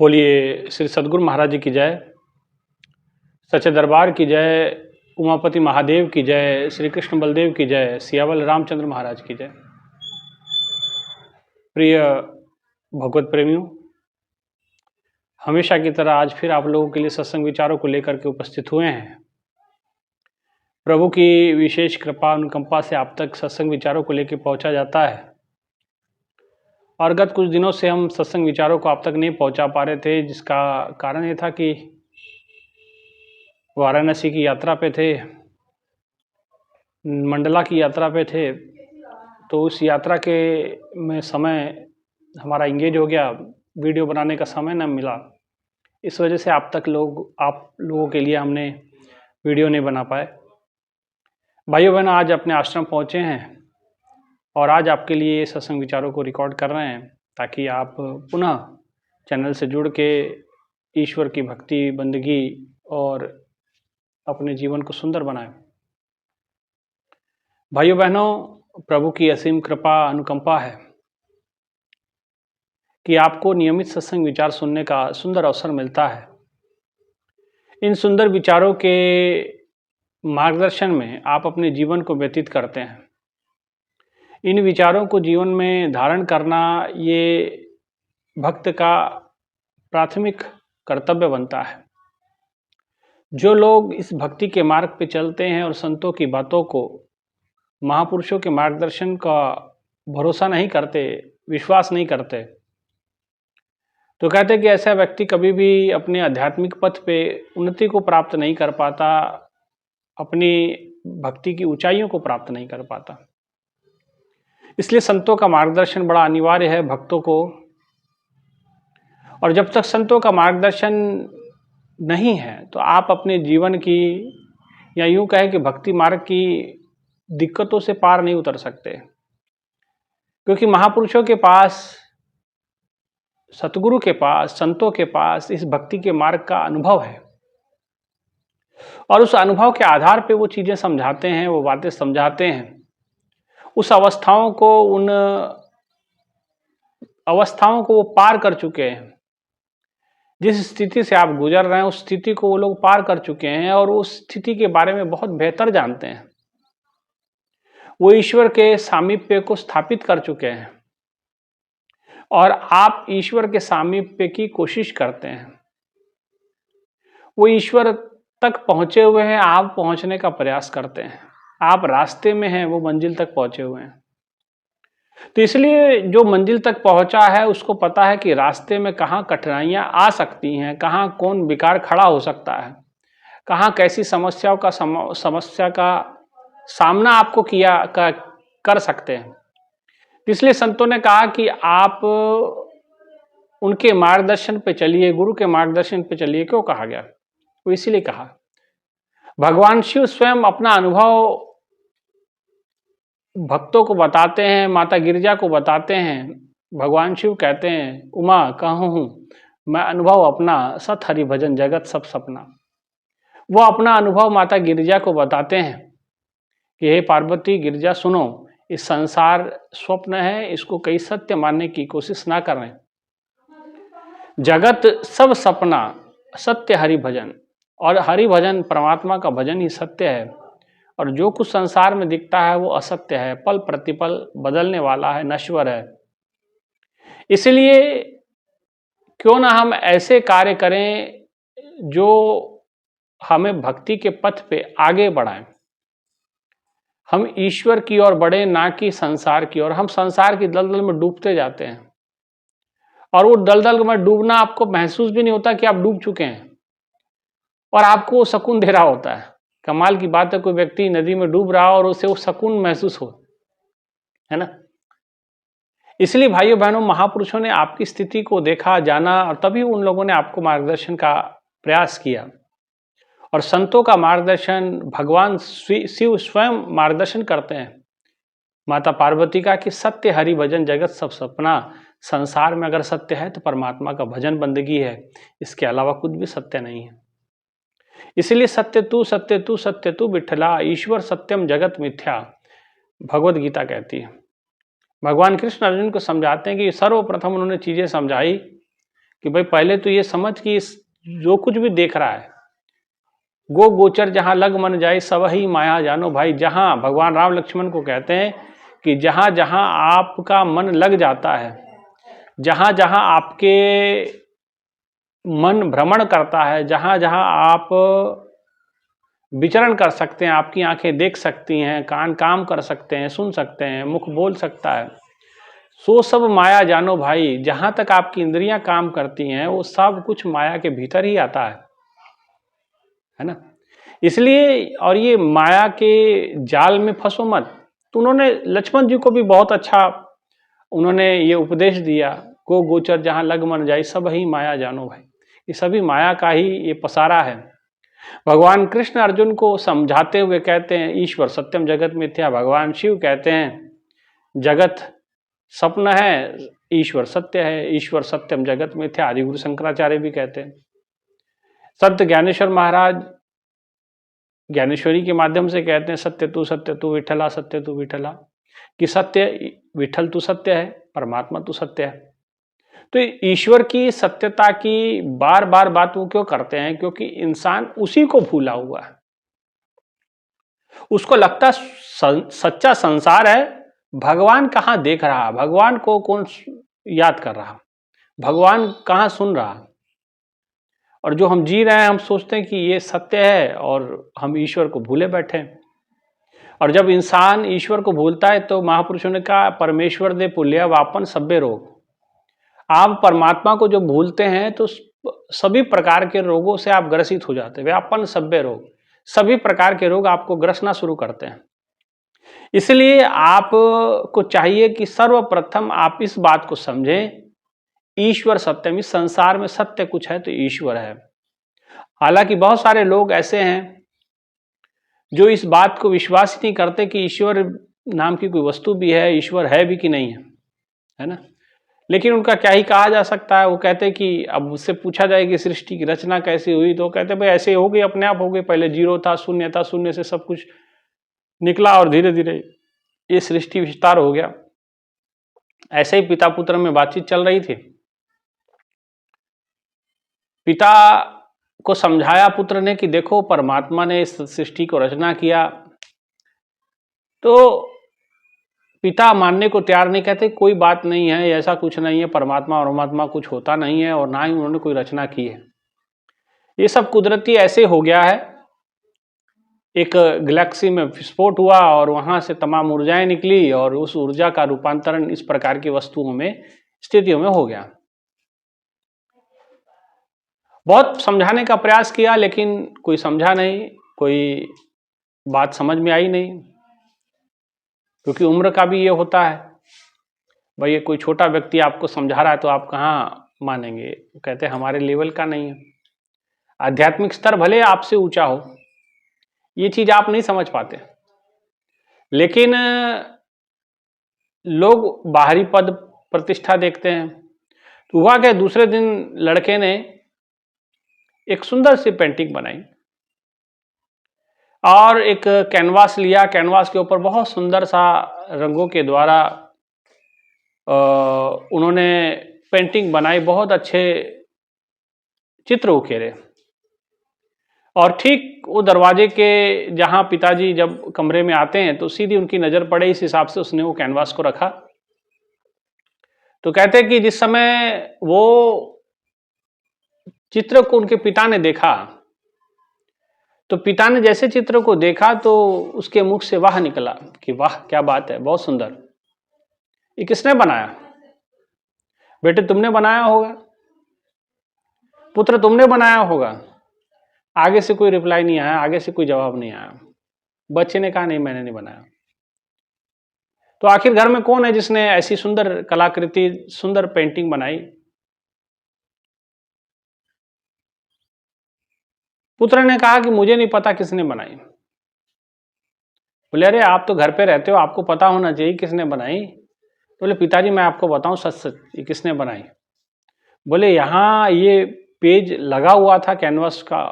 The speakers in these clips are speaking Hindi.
बोलिए श्री सद्गुरु महाराज जी की जय, सच्चे दरबार की जय, उमापति महादेव की जय, श्री कृष्ण बलदेव की जय, सियावल रामचंद्र महाराज की जय। प्रिय भगवत प्रेमियों, हमेशा की तरह आज फिर आप लोगों के लिए सत्संग विचारों को लेकर के उपस्थित हुए हैं। प्रभु की विशेष कृपा अनुकंपा से आप तक सत्संग विचारों को लेकर पहुंचा जाता है और गत कुछ दिनों से हम सत्संग विचारों को आप तक नहीं पहुंचा पा रहे थे, जिसका कारण ये था कि वाराणसी की यात्रा पे थे, मंडला की यात्रा पे थे, तो उस यात्रा के में समय हमारा इंगेज हो गया, वीडियो बनाने का समय न मिला। इस वजह से आप लोगों के लिए हमने वीडियो नहीं बना पाए। भाइयों बहनों, आज अपने आश्रम पहुँचे हैं और आज आपके लिए सत्संग विचारों को रिकॉर्ड कर रहे हैं ताकि आप पुनः चैनल से जुड़ के ईश्वर की भक्ति, बंदगी और अपने जीवन को सुंदर बनाएं। भाइयों बहनों, प्रभु की असीम कृपा अनुकंपा है कि आपको नियमित सत्संग विचार सुनने का सुंदर अवसर मिलता है। इन सुंदर विचारों के मार्गदर्शन में आप अपने जीवन को व्यतीत करते हैं। इन विचारों को जीवन में धारण करना ये भक्त का प्राथमिक कर्तव्य बनता है। जो लोग इस भक्ति के मार्ग पे चलते हैं और संतों की बातों को, महापुरुषों के मार्गदर्शन का भरोसा नहीं करते, विश्वास नहीं करते, तो कहते हैं कि ऐसा व्यक्ति कभी भी अपने आध्यात्मिक पथ पे उन्नति को प्राप्त नहीं कर पाता, अपनी भक्ति की ऊंचाइयों को प्राप्त नहीं कर पाता। इसलिए संतों का मार्गदर्शन बड़ा अनिवार्य है भक्तों को। और जब तक संतों का मार्गदर्शन नहीं है तो आप अपने जीवन की, या यूं कहें कि भक्ति मार्ग की दिक्कतों से पार नहीं उतर सकते, क्योंकि महापुरुषों के पास, सतगुरु के पास, संतों के पास इस भक्ति के मार्ग का अनुभव है और उस अनुभव के आधार पे वो चीज़ें समझाते हैं, वो बातें समझाते हैं। उस अवस्थाओं को, उन अवस्थाओं को वो पार कर चुके हैं। जिस स्थिति से आप गुजर रहे हैं उस स्थिति को वो लोग पार कर चुके हैं और उस स्थिति के बारे में बहुत बेहतर जानते हैं। वो ईश्वर के सामीप्य को स्थापित कर चुके हैं और आप ईश्वर के सामीप्य की कोशिश करते हैं। वो ईश्वर तक पहुंचे हुए हैं, आप पहुंचने का प्रयास करते हैं। आप रास्ते में हैं, वो मंजिल तक पहुंचे हुए हैं। तो इसलिए जो मंजिल तक पहुंचा है उसको पता है कि रास्ते में कहाँ कठिनाइयाँ आ सकती हैं, कहाँ कौन विकार खड़ा हो सकता है, कहाँ कैसी समस्या का सामना आपको कर सकते हैं। इसलिए संतों ने कहा कि आप उनके मार्गदर्शन पे चलिए, गुरु के मार्गदर्शन पे चलिए। क्यों कहा गया? वो इसीलिए कहा, भगवान शिव स्वयं अपना अनुभव भक्तों को बताते हैं, माता गिरिजा को बताते हैं। भगवान शिव कहते हैं, उमा कहूँ हूँ मैं अनुभव अपना, सत हरि भजन जगत सब सपना। वो अपना अनुभव माता गिरिजा को बताते हैं कि हे पार्वती, गिरिजा सुनो, इस संसार स्वप्न है, इसको कई सत्य मानने की कोशिश ना करें। जगत सब सपना, सत्य हरि भजन, और हरि भजन परमात्मा का भजन ही सत्य है। और जो कुछ संसार में दिखता है वो असत्य है, पल प्रतिपल बदलने वाला है, नश्वर है। इसलिए क्यों ना हम ऐसे कार्य करें जो हमें भक्ति के पथ पे आगे बढ़ाएं। हम ईश्वर की ओर बढ़े, ना कि संसार की ओर। हम संसार की दलदल में डूबते जाते हैं और वो दलदल में डूबना आपको महसूस भी नहीं होता कि आप डूब चुके हैं और आपको सुकून दे रहा होता है। कमाल की बात है, कोई व्यक्ति नदी में डूब रहा और उसे वो सुकून महसूस हो, है ना। इसलिए भाइयों बहनों, महापुरुषों ने आपकी स्थिति को देखा, जाना और तभी उन लोगों ने आपको मार्गदर्शन का प्रयास किया। और संतों का मार्गदर्शन भगवान शिव स्वयं मार्गदर्शन करते हैं माता पार्वती का कि सत्य हरि भजन जगत सब सपना। संसार में अगर सत्य है तो परमात्मा का भजन बंदगी है, इसके अलावा कुछ भी सत्य नहीं है। इसलिए सत्य तू विठला, ईश्वर सत्यम जगत मिथ्या, भगवत गीता कहती है। भगवान कृष्ण अर्जुन को समझाते हैं कि सर्वप्रथम उन्होंने चीजें समझाई कि भाई पहले तो ये समझ कि जो कुछ भी देख रहा है, गो गोचर जहां लग मन जाए सब ही माया जानो भाई। जहां भगवान राम लक्ष्मण को कहते हैं कि जहां जहां आपका मन लग जाता है, जहां जहां आपके मन भ्रमण करता है, जहां जहां आप विचरण कर सकते हैं, आपकी आंखें देख सकती हैं, कान काम कर सकते हैं, सुन सकते हैं, मुख बोल सकता है, सो सब माया जानो भाई। जहां तक आपकी इंद्रियां काम करती हैं वो सब कुछ माया के भीतर ही आता है ना। इसलिए और ये माया के जाल में फंसो मत। तो उन्होंने लक्ष्मण जी को भी बहुत अच्छा उन्होंने ये उपदेश दिया, गो गोचर जहां लग मन जाए सब ही माया जानो भाई। ये सभी माया का ही ये पसारा है। भगवान कृष्ण अर्जुन को समझाते हुए कहते हैं ईश्वर सत्यम जगत मिथ्या। भगवान शिव कहते हैं जगत स्वप्न है, ईश्वर सत्य है, ईश्वर सत्यम जगत मिथ्या। आदि गुरु शंकराचार्य भी कहते हैं। संत ज्ञानेश्वर महाराज ज्ञानेश्वरी के माध्यम से कहते हैं सत्य तू विठला, सत्य तू विठला, कि सत्य विठल तू सत्य है, परमात्मा तू सत्य है। तो ईश्वर की सत्यता की बार बार बात वो क्यों करते हैं? क्योंकि इंसान उसी को भूला हुआ है। उसको लगता सच्चा संसार है, भगवान कहाँ देख रहा, भगवान को कौन याद कर रहा, भगवान कहाँ सुन रहा। और जो हम जी रहे हैं हम सोचते हैं कि ये सत्य है और हम ईश्वर को भूले बैठे हैं। और जब इंसान ईश्वर को भूलता है तो महापुरुषों ने कहा परमेश्वर दे पुल्या वापन सभ्य रोग। आप परमात्मा को जो भूलते हैं तो सभी प्रकार के रोगों से आप ग्रसित हो जाते हैं। व्यापन सभ्य रोग, सभी प्रकार के रोग आपको ग्रसना शुरू करते हैं। इसलिए आपको चाहिए कि सर्वप्रथम आप इस बात को समझें, ईश्वर सत्यम। इस संसार में सत्य कुछ है तो ईश्वर है। हालांकि बहुत सारे लोग ऐसे हैं जो इस बात को विश्वास ही नहीं करते कि ईश्वर नाम की कोई वस्तु भी है, ईश्वर है भी कि नहीं है ना। लेकिन उनका क्या ही कहा जा सकता है। वो कहते हैं कि अब उससे पूछा जाए कि सृष्टि की रचना कैसे हुई, तो कहते हैं भाई ऐसे हो गई, अपने आप हो गई। पहले जीरो था, शून्य से सब कुछ निकला और धीरे धीरे ये सृष्टि विस्तार हो गया। ऐसे ही पिता पुत्र में बातचीत चल रही थी। पिता को समझाया पुत्र ने कि देखो परमात्मा ने इस सृष्टि को रचना किया। तो पिता मानने को तैयार नहीं, कहते कोई बात नहीं है, ऐसा कुछ नहीं है, परमात्मा और परमात्मा कुछ होता नहीं है और ना ही उन्होंने कोई रचना की है। ये सब कुदरती ऐसे हो गया है। एक गैलेक्सी में विस्फोट हुआ और वहां से तमाम ऊर्जाएं निकली और उस ऊर्जा का रूपांतरण इस प्रकार की वस्तुओं में, स्थितियों में हो गया। बहुत समझाने का प्रयास किया लेकिन कोई समझा नहीं, कोई बात समझ में आई नहीं। क्योंकि उम्र का भी ये होता है, भाई ये कोई छोटा व्यक्ति आपको समझा रहा है तो आप कहाँ मानेंगे। कहते हैं हमारे लेवल का नहीं है। आध्यात्मिक स्तर भले आपसे ऊंचा हो, ये चीज आप नहीं समझ पाते। लेकिन लोग बाहरी पद प्रतिष्ठा देखते हैं। तो हुआ क्या, दूसरे दिन लड़के ने एक सुंदर सी पेंटिंग बनाई और एक कैनवास लिया। कैनवास के ऊपर बहुत सुंदर सा रंगों के द्वारा उन्होंने पेंटिंग बनाई, बहुत अच्छे चित्र उकेरे। और ठीक वो दरवाजे के जहां पिताजी जब कमरे में आते हैं तो सीधी उनकी नजर पड़े, इस हिसाब से उसने वो कैनवास को रखा। तो कहते हैं कि जिस समय वो चित्र को उनके पिता ने देखा तो पिता ने जैसे चित्र को देखा तो उसके मुख से वाह निकला कि वाह क्या बात है, बहुत सुंदर, ये किसने बनाया? बेटे तुमने बनाया होगा, पुत्र तुमने बनाया होगा। आगे से कोई रिप्लाई नहीं आया, आगे से कोई जवाब नहीं आया। बच्चे ने कहा नहीं मैंने नहीं बनाया। तो आखिर घर में कौन है जिसने ऐसी सुंदर कलाकृति, सुंदर पेंटिंग बनाई? पुत्र ने कहा कि मुझे नहीं पता किसने बनाई। बोले अरे आप तो घर पे रहते हो, आपको पता होना चाहिए किसने बनाई। बोले पिताजी मैं आपको बताऊं सच सच ये किसने बनाई। बोले यहाँ ये पेज लगा हुआ था, कैनवास का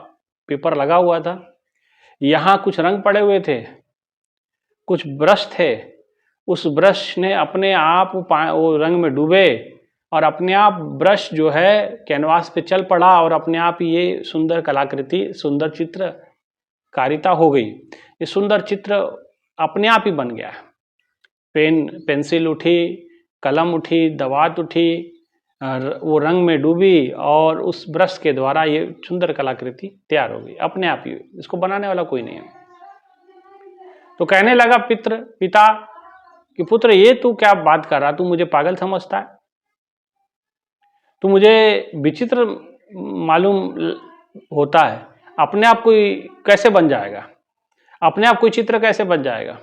पेपर लगा हुआ था, यहाँ कुछ रंग पड़े हुए थे, कुछ ब्रश थे, उस ब्रश ने अपने आप वो रंग में डूबे और अपने आप ब्रश जो है कैनवास पे चल पड़ा और अपने आप ये सुंदर कलाकृति, सुंदर चित्रकारिता हो गई। ये सुंदर चित्र अपने आप ही बन गया। पेंसिल उठी, कलम उठी, दवात उठी, वो रंग में डूबी और उस ब्रश के द्वारा ये सुंदर कलाकृति तैयार हो गई अपने आप ही। इसको बनाने वाला कोई नहीं है। तो कहने लगा पिता कि पुत्र, ये तू क्या बात कर रहा, तू मुझे पागल समझता है? तू मुझे विचित्र मालूम होता है? अपने आप कोई कैसे बन जाएगा? अपने आप कोई चित्र कैसे बन जाएगा?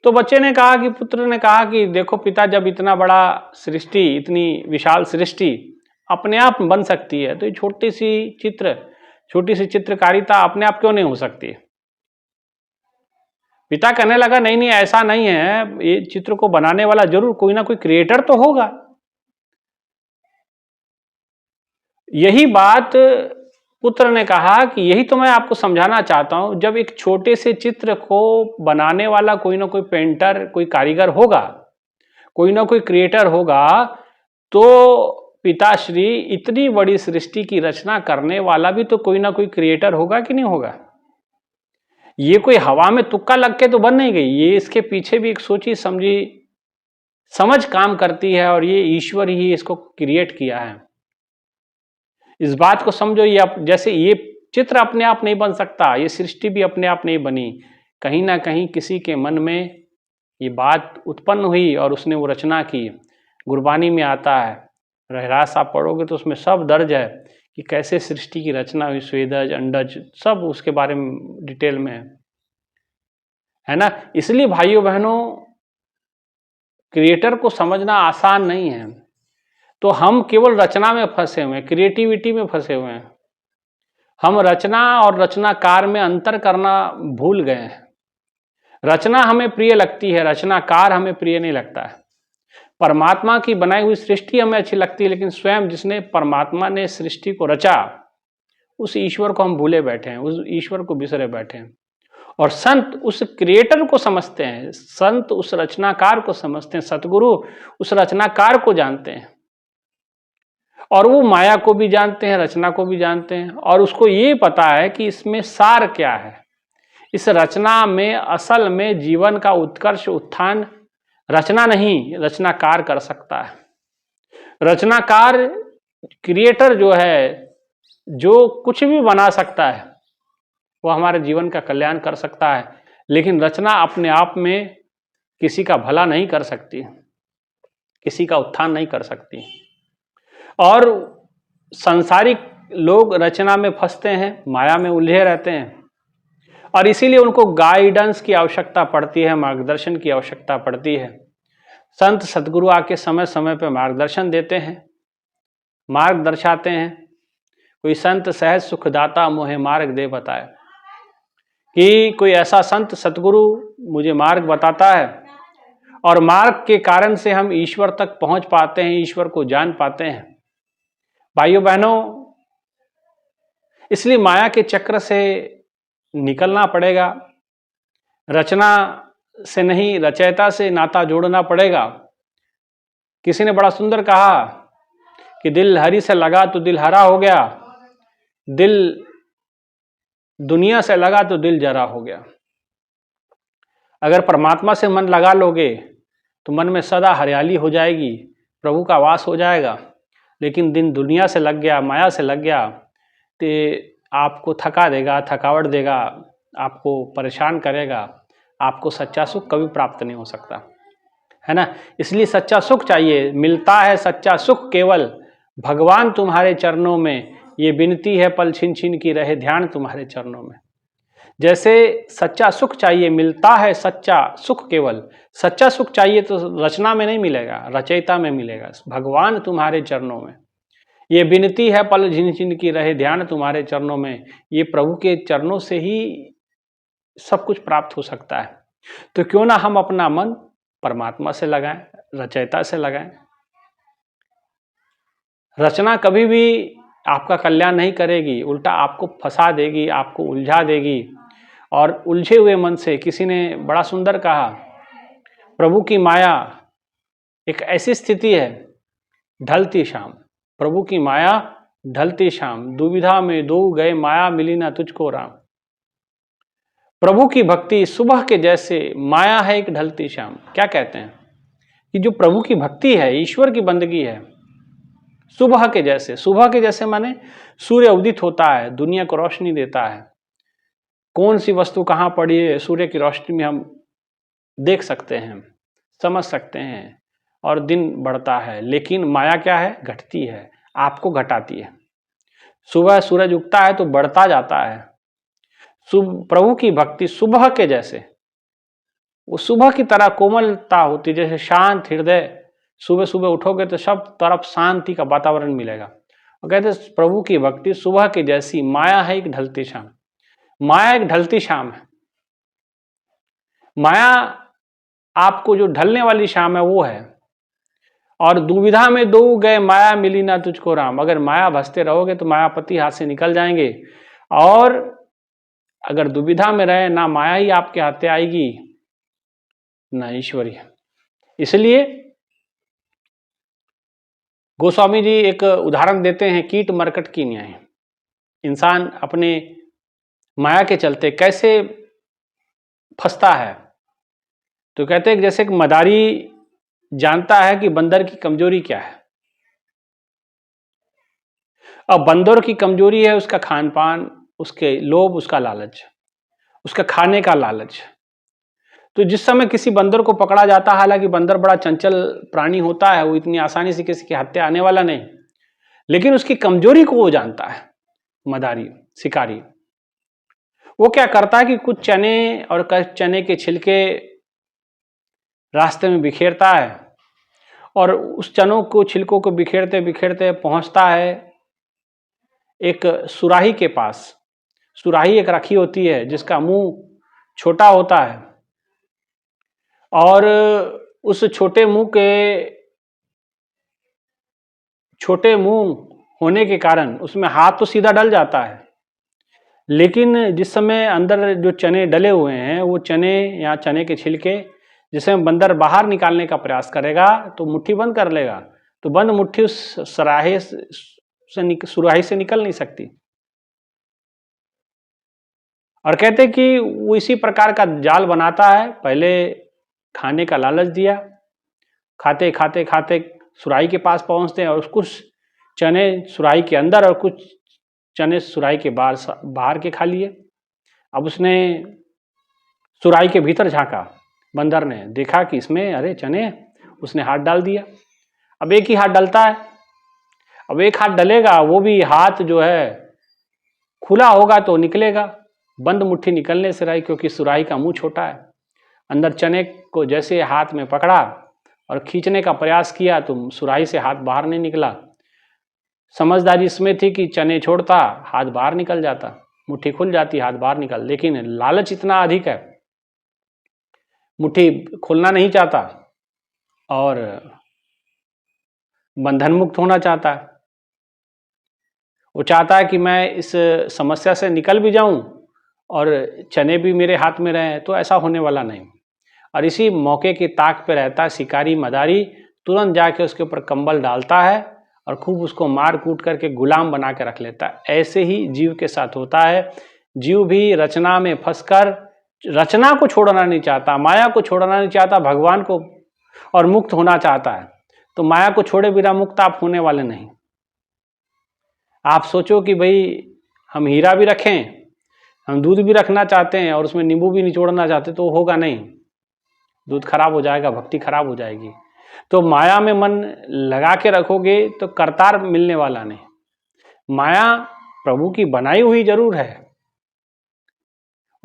तो बच्चे ने कहा कि पुत्र ने कहा कि देखो पिता, जब इतना बड़ा सृष्टि, इतनी विशाल सृष्टि अपने आप बन सकती है, तो ये छोटी सी चित्रकारिता अपने आप क्यों नहीं हो सकती? पिता कहने लगा नहीं नहीं, ऐसा नहीं है, ये चित्र को बनाने वाला जरूर कोई ना कोई क्रिएटर तो होगा। यही बात पुत्र ने कहा कि यही तो मैं आपको समझाना चाहता हूं। जब एक छोटे से चित्र को बनाने वाला कोई ना कोई पेंटर, कोई कारीगर होगा, कोई ना कोई क्रिएटर होगा, तो पिताश्री इतनी बड़ी सृष्टि की रचना करने वाला भी तो कोई ना कोई क्रिएटर होगा कि नहीं होगा? ये कोई हवा में तुक्का लग के तो बन नहीं गई, ये इसके पीछे भी एक सोची समझी समझ काम करती है और ये ईश्वर ही इसको क्रिएट किया है। इस बात को समझो। ये जैसे ये चित्र अपने आप नहीं बन सकता, ये सृष्टि भी अपने आप नहीं बनी, कहीं ना कहीं किसी के मन में ये बात उत्पन्न हुई और उसने वो रचना की। गुरबानी में आता है, रहरास आप पढ़ोगे तो उसमें सब दर्ज है कि कैसे सृष्टि की रचना हुई, स्वेदज, अंडज, सब उसके बारे में डिटेल में है ना। इसलिए भाइयों बहनों, क्रिएटर को समझना आसान नहीं है। तो हम केवल रचना में फंसे हुए हैं, क्रिएटिविटी में फंसे हुए हैं। हम रचना और रचनाकार में अंतर करना भूल गए हैं। रचना हमें प्रिय लगती है, रचनाकार हमें प्रिय नहीं लगता है। परमात्मा की बनाई हुई सृष्टि हमें अच्छी लगती है, लेकिन स्वयं जिसने परमात्मा ने सृष्टि को रचा, उस ईश्वर को हम भूले बैठे हैं, उस ईश्वर को बिसरे बैठे हैं। और संत उस क्रिएटर को समझते हैं, संत उस रचनाकार को समझते हैं, सतगुरु उस रचनाकार को जानते हैं और वो माया को भी जानते हैं, रचना को भी जानते हैं, और उसको ये पता है कि इसमें सार क्या है। इस रचना में असल में जीवन का उत्कर्ष, उत्थान रचना नहीं, रचनाकार कर सकता है। रचनाकार, क्रिएटर जो है, जो कुछ भी बना सकता है, वो हमारे जीवन का कल्याण कर सकता है, लेकिन रचना अपने आप में किसी का भला नहीं कर सकती, किसी का उत्थान नहीं कर सकती। और सांसारिक लोग रचना में फंसते हैं, माया में उलझे रहते हैं, और इसीलिए उनको गाइडेंस की आवश्यकता पड़ती है, मार्गदर्शन की आवश्यकता पड़ती है। संत सतगुरु आके समय समय पर मार्गदर्शन देते हैं, मार्ग दर्शाते हैं। कोई संत सहज सुखदाता मोहे मार्ग दे बताए, कि कोई ऐसा संत सतगुरु मुझे मार्ग बताता है और मार्ग के कारण से हम ईश्वर तक पहुंच पाते हैं, ईश्वर को जान पाते हैं। भाइयों बहनों, इसलिए माया के चक्र से निकलना पड़ेगा, रचना से नहीं, रचयिता से नाता जोड़ना पड़ेगा। किसी ने बड़ा सुंदर कहा कि दिल हरि से लगा तो दिल हरा हो गया, दिल दुनिया से लगा तो दिल जरा हो गया। अगर परमात्मा से मन लगा लोगे तो मन में सदा हरियाली हो जाएगी, प्रभु का वास हो जाएगा। लेकिन दिन दुनिया से लग गया, माया से लग गया, तो आपको थका देगा, थकावट देगा, आपको परेशान करेगा, आपको सच्चा सुख कभी प्राप्त नहीं हो सकता, है ना। इसलिए सच्चा सुख चाहिए, मिलता है सच्चा सुख केवल भगवान तुम्हारे चरणों में, ये विनती है पल छिन छिन की रहे ध्यान तुम्हारे चरणों में। जैसे सच्चा सुख चाहिए, मिलता है सच्चा सुख केवल, सच्चा सुख चाहिए तो रचना में नहीं मिलेगा, रचयिता में मिलेगा, भगवान तुम्हारे चरणों में। ये विनती है पल झिन झिन की रहे ध्यान तुम्हारे चरणों में, ये प्रभु के चरणों से ही सब कुछ प्राप्त हो सकता है। तो क्यों ना हम अपना मन परमात्मा से लगाएं, रचयिता से लगाएं। रचना कभी भी आपका कल्याण नहीं करेगी, उल्टा आपको फंसा देगी, आपको उलझा देगी। और उलझे हुए मन से, किसी ने बड़ा सुंदर कहा, प्रभु की माया एक ऐसी स्थिति है, ढलती शाम, प्रभु की माया ढलती शाम, दुविधा में दो गए माया मिली ना तुझको राम। प्रभु की भक्ति सुबह के जैसे, माया है एक ढलती शाम। क्या कहते हैं कि जो प्रभु की भक्ति है, ईश्वर की बंदगी है, सुबह के जैसे। सुबह के जैसे माने सूर्य उदित होता है, दुनिया को रोशनी देता है, कौन सी वस्तु कहाँ पड़ी है सूर्य की रोशनी में हम देख सकते हैं, समझ सकते हैं, और दिन बढ़ता है। लेकिन माया क्या है, घटती है, आपको घटाती है। सुबह सूरज उगता है तो बढ़ता जाता है। प्रभु की भक्ति सुबह के जैसे, वो सुबह की तरह कोमलता होती, जैसे शांत हृदय। सुबह सुबह उठोगे तो सब तरफ शांति का वातावरण मिलेगा। और कहते प्रभु की भक्ति सुबह की जैसी, माया है एक ढलती शाम। माया एक ढलती शाम है। माया आपको जो ढलने वाली शाम है वो है। और दुविधा में दो गए माया मिली ना तुझको राम। अगर माया भसते रहोगे तो मायापति हाथ से निकल जाएंगे, और अगर दुविधा में रहे, ना माया ही आपके हाथे आएगी ना ईश्वरी। इसलिए गोस्वामी जी एक उदाहरण देते हैं कीट मरकट की न्याय। इंसान अपने माया के चलते कैसे फंसता है, तो कहते हैं जैसे कि मदारी जानता है कि बंदर की कमजोरी क्या है। अब बंदर की कमजोरी है उसका खान पान, उसके लोभ, उसका लालच, उसका खाने का लालच। तो जिस समय किसी बंदर को पकड़ा जाता है, हालांकि बंदर बड़ा चंचल प्राणी होता है, वो इतनी आसानी से किसी की हत्या आने वाला नहीं, लेकिन उसकी कमजोरी को वो जानता है। मदारी, शिकारी, वो क्या करता है कि कुछ चने और चने के छिलके रास्ते में बिखेरता है, और उस चनों को, छिलकों को बिखेरते बिखेरते पहुंचता है एक सुराही के पास। सुराही एक रखी होती है जिसका मुंह छोटा होता है, और उस छोटे मुंह होने के कारण उसमें हाथ तो सीधा डल जाता है, लेकिन जिस समय अंदर जो चने डले हुए हैं, वो चने या चने के छिलके जिसे बंदर बाहर निकालने का प्रयास करेगा तो मुट्ठी बंद कर लेगा, तो बंद मुट्ठी उस सुराही से निकल नहीं सकती। और कहते कि वो इसी प्रकार का जाल बनाता है। पहले खाने का लालच दिया, खाते खाते खाते सुराही के पास पहुंचते हैं, और कुछ चने सुराही के अंदर और कुछ चने सुराही के बाहर के खा लिए। अब उसने सुराही के भीतर झांका, बंदर ने देखा कि इसमें अरे चने, उसने हाथ डाल दिया। अब एक ही हाथ डलता है, अब एक हाथ डलेगा, वो भी हाथ जो है खुला होगा तो निकलेगा, बंद मुट्ठी निकलने से रही, क्योंकि सुराही का मुंह छोटा है। अंदर चने को जैसे हाथ में पकड़ा और खींचने का प्रयास किया तो सुराही से हाथ बाहर नहीं निकला। समझदारी इसमें थी कि चने छोड़ता, हाथ बाहर निकल जाता, मुट्ठी खुल जाती, हाथ बाहर निकल। लेकिन लालच इतना अधिक है, मुट्ठी खुलना नहीं चाहता और बंधन मुक्त होना चाहता है। वो चाहता है कि मैं इस समस्या से निकल भी जाऊं और चने भी मेरे हाथ में रहें, तो ऐसा होने वाला नहीं। और इसी मौके की ताक पे रहता है शिकारी मदारी, तुरंत जाके उसके ऊपर कंबल डालता है और खूब उसको मार कूट करके गुलाम बना के रख लेता है। ऐसे ही जीव के साथ होता है। जीव भी रचना में फंसकर रचना को छोड़ना नहीं चाहता, माया को छोड़ना नहीं चाहता, भगवान को और मुक्त होना चाहता है। तो माया को छोड़े बिना मुक्त आप होने वाले नहीं। आप सोचो कि भाई हम हीरा भी रखें, हम दूध भी रखना चाहते हैं और उसमें नींबू भी निचोड़ना चाहते, तो होगा नहीं, दूध खराब हो जाएगा, भक्ति खराब हो जाएगी। तो माया में मन लगा के रखोगे तो करतार मिलने वाला नहीं। माया प्रभु की बनाई हुई जरूर है,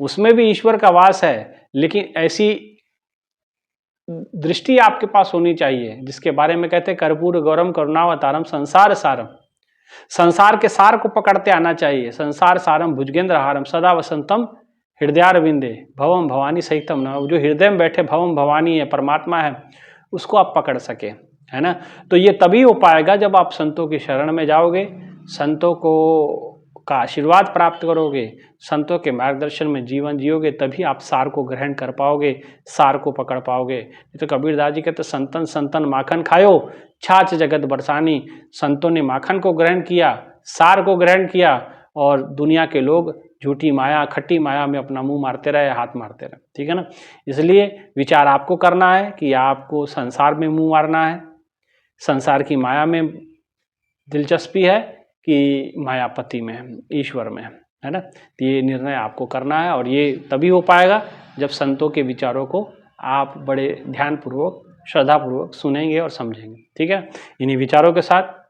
उसमें भी ईश्वर का वास है, लेकिन ऐसी दृष्टि आपके पास होनी चाहिए जिसके बारे में कहते हैं कर्पूर गौरम करुणावतारम संसार सारम। संसार के सार को पकड़ते आना चाहिए। संसार सारम भुजगेंद्र हारम सदा वसंतम हृदयारविंदे भवम भवानी सहितम न। जो हृदय में बैठे भवम भवानी है, परमात्मा है, उसको आप पकड़ सके, है ना। तो ये तभी हो पाएगा जब आप संतों की शरण में जाओगे, संतों को का आशीर्वाद प्राप्त करोगे, संतों के मार्गदर्शन में जीवन जियोगे, तभी आप सार को ग्रहण कर पाओगे, सार को पकड़ पाओगे। तो कबीरदास जी कहते संतन संतन माखन खायो, छाछ जगत बरसानी। संतों ने माखन को ग्रहण किया, सार को ग्रहण किया, और दुनिया के लोग झूठी माया, खट्टी माया में अपना मुंह मारते रहे, हाथ मारते रहे। ठीक है ना। इसलिए विचार आपको करना है कि आपको संसार में मुंह मारना है, संसार की माया में दिलचस्पी है कि मायापति में है, ईश्वर में है ना। तो ये निर्णय आपको करना है, और ये तभी हो पाएगा जब संतों के विचारों को आप बड़े ध्यानपूर्वक, श्रद्धापूर्वक सुनेंगे और समझेंगे। ठीक है। इन्हीं विचारों के साथ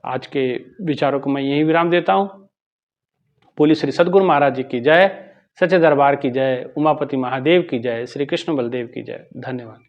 आज के विचारों को मैं यही विराम देता हूँ। बोली श्री सद्गुरु महाराज जी की जय, सच्चे दरबार की जय, उमापति महादेव की जय, श्री कृष्ण बलदेव की जय। धन्यवाद।